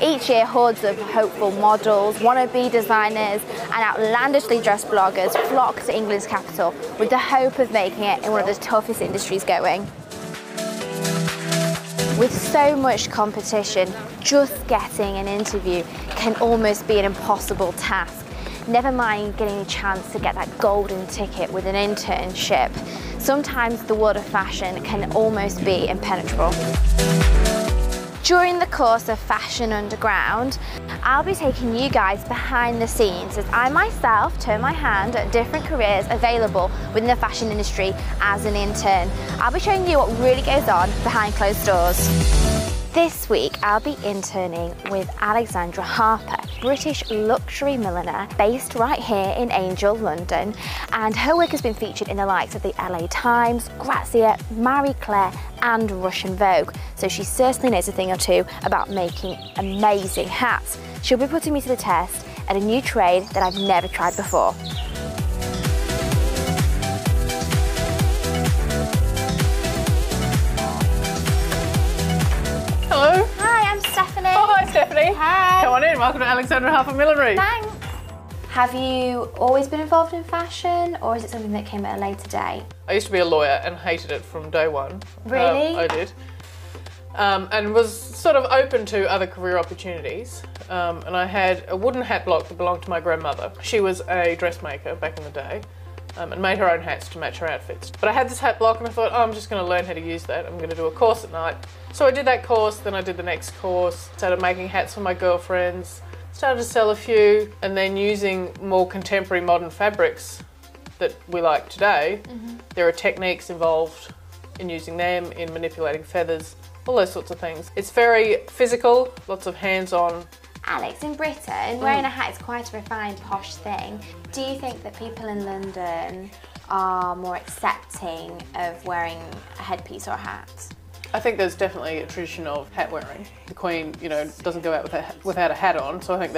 Each year, hordes of hopeful models, wannabe designers, and outlandishly dressed bloggers flock to England's capital with the hope of making it in one of the toughest industries going. With so much competition, just getting an interview can almost be an impossible task. Never mind getting a chance to get that golden ticket with an internship. Sometimes the world of fashion can almost be impenetrable. During the course of Fashion Underground, I'll be taking you guys behind the scenes as I myself turn my hand at different careers available within the fashion industry as an intern. I'll be showing you what really goes on behind closed doors. This week, I'll be interning with Alexandra Harper, British luxury milliner based right here in Angel, London. And her work has been featured in the likes of the LA Times, Grazia, Marie Claire, and Russian Vogue. So she certainly knows a thing or two about making amazing hats. She'll be putting me to the test at a new trade that I've never tried before. Hello. Hi, I'm Stephanie. Oh, hi, Stephanie. Hi. Come on in. Welcome to Alexandra Harper Millinery. Thanks. Have you always been involved in fashion, or is it something that came at a later date? I used to be a lawyer and hated it from day one. Really? I did. And was sort of open to other career opportunities. And I had a wooden hat block that belonged to my grandmother. She was a dressmaker back in the day. And made her own hats to match her outfits. But I had this hat block and I thought, oh, I'm just going to learn how to use that. I'm going to do a course at night. So I did that course, then I did the next course, started making hats for my girlfriends, started to sell a few, and then using more contemporary modern fabrics that we like today, there are techniques involved in using them, in manipulating feathers, all those sorts of things. It's very physical, lots of hands-on. Alex, in Britain, wearing a hat is quite a refined, posh thing. Do you think that people in London are more accepting of wearing a headpiece or a hat? I think there's definitely a tradition of hat wearing. The Queen, you know, doesn't go out without a hat on, so I think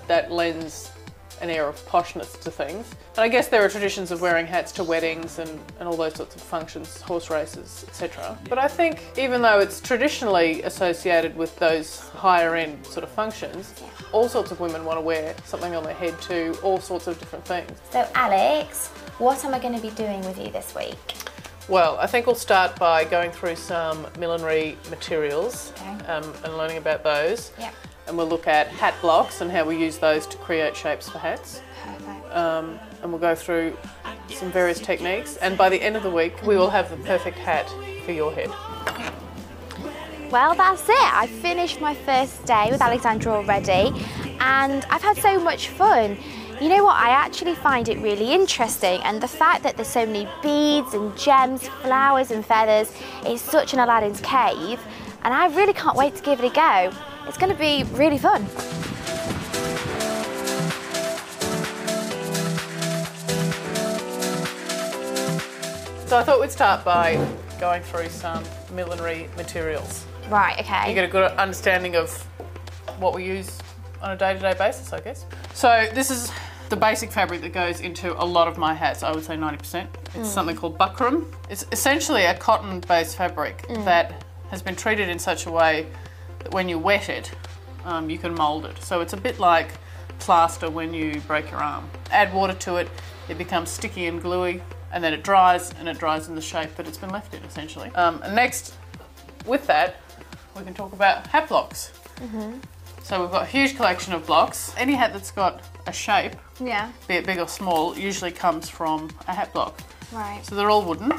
that lends an air of poshness to things. And I guess there are traditions of wearing hats to weddings and all those sorts of functions, horse races, etc. But I think even though it's traditionally associated with those higher end sort of functions, all sorts of women want to wear something on their head to all sorts of different things. So Alex, what am I going to be doing with you this week? Well, I think we'll start by going through some millinery materials and learning about those. Yep. And we'll look at hat blocks and how we use those to create shapes for hats. Perfect. And we'll go through some various techniques, and by the end of the week we will have the perfect hat for your head. Well, that's it. I finished my first day with Alexandra already, and I've had so much fun. You know what, I actually find it really interesting, and the fact that there's so many beads and gems, flowers and feathers is such an Aladdin's cave, and I really can't wait to give it a go. It's going to be really fun. So I thought we'd start by going through some millinery materials. Right, okay. You get a good understanding of what we use on a day-to-day basis, I guess. So this is the basic fabric that goes into a lot of my hats, I would say 90%. It's something called buckram. It's essentially a cotton-based fabric that has been treated in such a way that when you wet it, you can mould it. So it's a bit like plaster when you break your arm. Add water to it, it becomes sticky and gluey, and then it dries, and it dries in the shape that it's been left in, essentially. And next, with that, we can talk about hat blocks. So we've got a huge collection of blocks. Any hat that's got a shape, be it big or small, usually comes from a hat block. Right. So they're all wooden,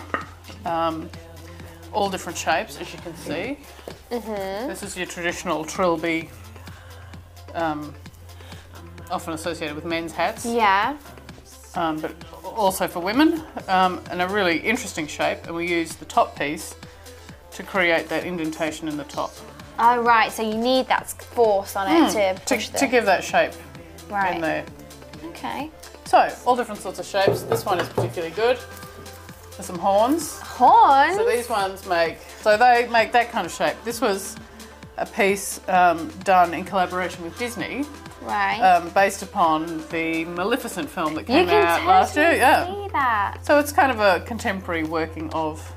all different shapes, as you can see. This is your traditional trilby, often associated with men's hats. Yeah. But also for women, and a really interesting shape, and we use the top piece to create that indentation in the top. Oh, right, so you need that force on it to push to give that shape right in there. Okay. So, all different sorts of shapes. This one is particularly good. There's some horns. Horns? So these ones they make that kind of shape. This was a piece done in collaboration with Disney. Right. Based upon the Maleficent film that came out last year. You can totally see that. So it's kind of a contemporary working of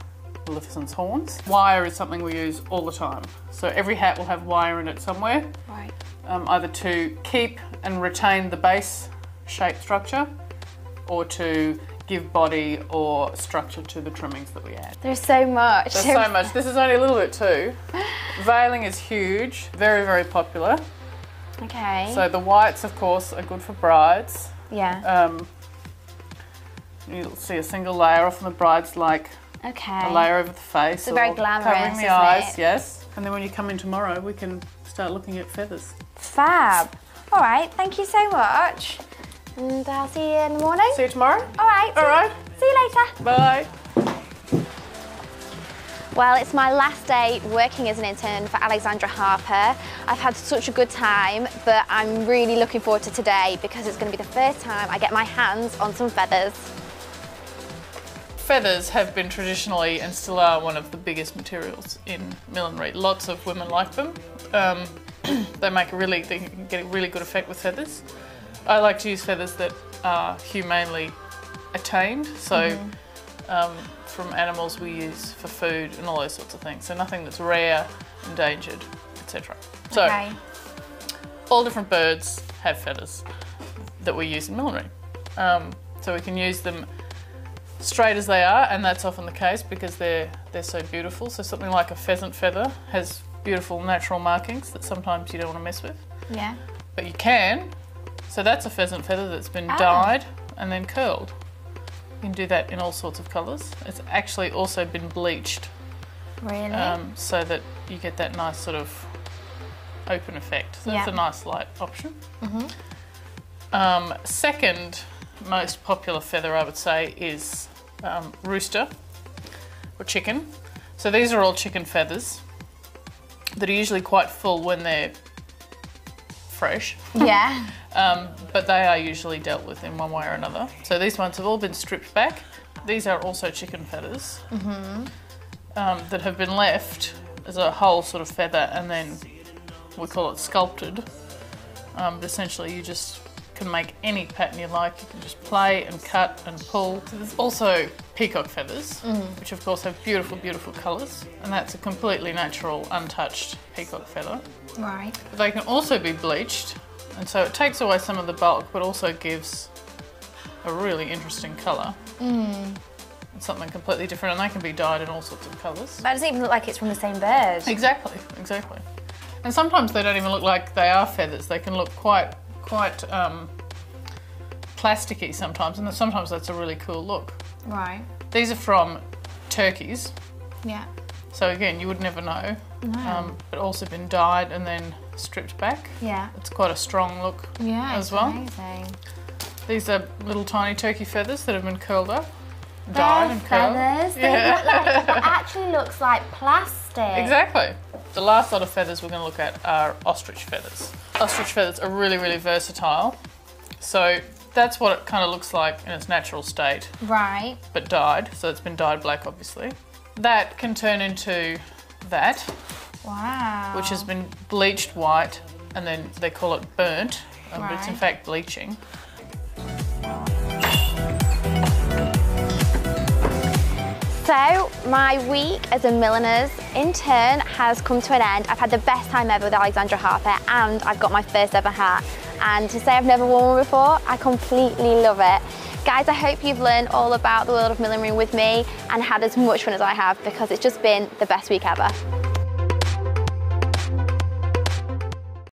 Maleficent's horns. Wire is something we use all the time. So every hat will have wire in it somewhere. Right. Either to keep and retain the base shape structure or to give body or structure to the trimmings that we add. There's so much. There's so much. This is only a little bit too. Veiling is huge, very, very popular. Okay. So the whites, of course, are good for brides. Yeah. You'll see a single layer, often the brides like Okay. a layer over the face. It's very glamorous, covering the isn't eyes, it? yes. And then when you come in tomorrow, we can start looking at feathers. Fab. All right, thank you so much. And I'll see you in the morning. See you tomorrow. All right. All right. See you later. Bye. Well, it's my last day working as an intern for Alexandra Harper. I've had such a good time, but I'm really looking forward to today because it's going to be the first time I get my hands on some feathers. Feathers have been traditionally and still are one of the biggest materials in millinery. Lots of women like them. They can get a really good effect with feathers. I like to use feathers that are humanely attained. So from animals we use for food and all those sorts of things. So nothing that's rare, endangered, etc. So Okay. all different birds have feathers that we use in millinery. So we can use them straight as they are, and that's often the case because they're so beautiful. So something like a pheasant feather has beautiful natural markings that sometimes you don't want to mess with. Yeah. But you can. So that's a pheasant feather that's been dyed and then curled. You can do that in all sorts of colours. It's actually also been bleached. Really? So that you get that nice sort of open effect. So that's a nice light option. Second most popular feather, I would say, is rooster or chicken. So these are all chicken feathers that are usually quite full when they're fresh. Yeah. But they are usually dealt with in one way or another. So these ones have all been stripped back. These are also chicken feathers that have been left as a whole sort of feather, and then we call it sculpted. But essentially you just can make any pattern you like. You can just play and cut and pull. So there's also peacock feathers, which of course have beautiful, beautiful colours, and that's a completely natural, untouched peacock feather. Right. But they can also be bleached, and so it takes away some of the bulk, but also gives a really interesting colour. It's something completely different, and they can be dyed in all sorts of colours. That doesn't even look like it's from the same bird. Exactly, exactly. And sometimes they don't even look like they are feathers. They can look quite plasticky sometimes, and sometimes that's a really cool look. Right. These are from turkeys, Yeah. so again, you would never know. No. But also been dyed and then stripped back. Yeah. It's quite a strong look Yeah. as well. Amazing. These are little tiny turkey feathers that have been curled up, dyed and curled. Feathers. Yeah. It actually looks like plastic. Exactly. The last lot of feathers we're going to look at are ostrich feathers. Ostrich feathers are really, really versatile. So that's what it kind of looks like in its natural state, Right. but dyed. So it's been dyed black, obviously. That can turn into that, Wow. which has been bleached white, and then they call it burnt, but it's in Right. fact bleaching. So my week as a milliner's intern has come to an end. I've had the best time ever with Alexandra Harper, and I've got my first ever hat. And to say I've never worn one before, I completely love it. Guys, I hope you've learned all about the world of millinery with me and had as much fun as I have, because it's just been the best week ever.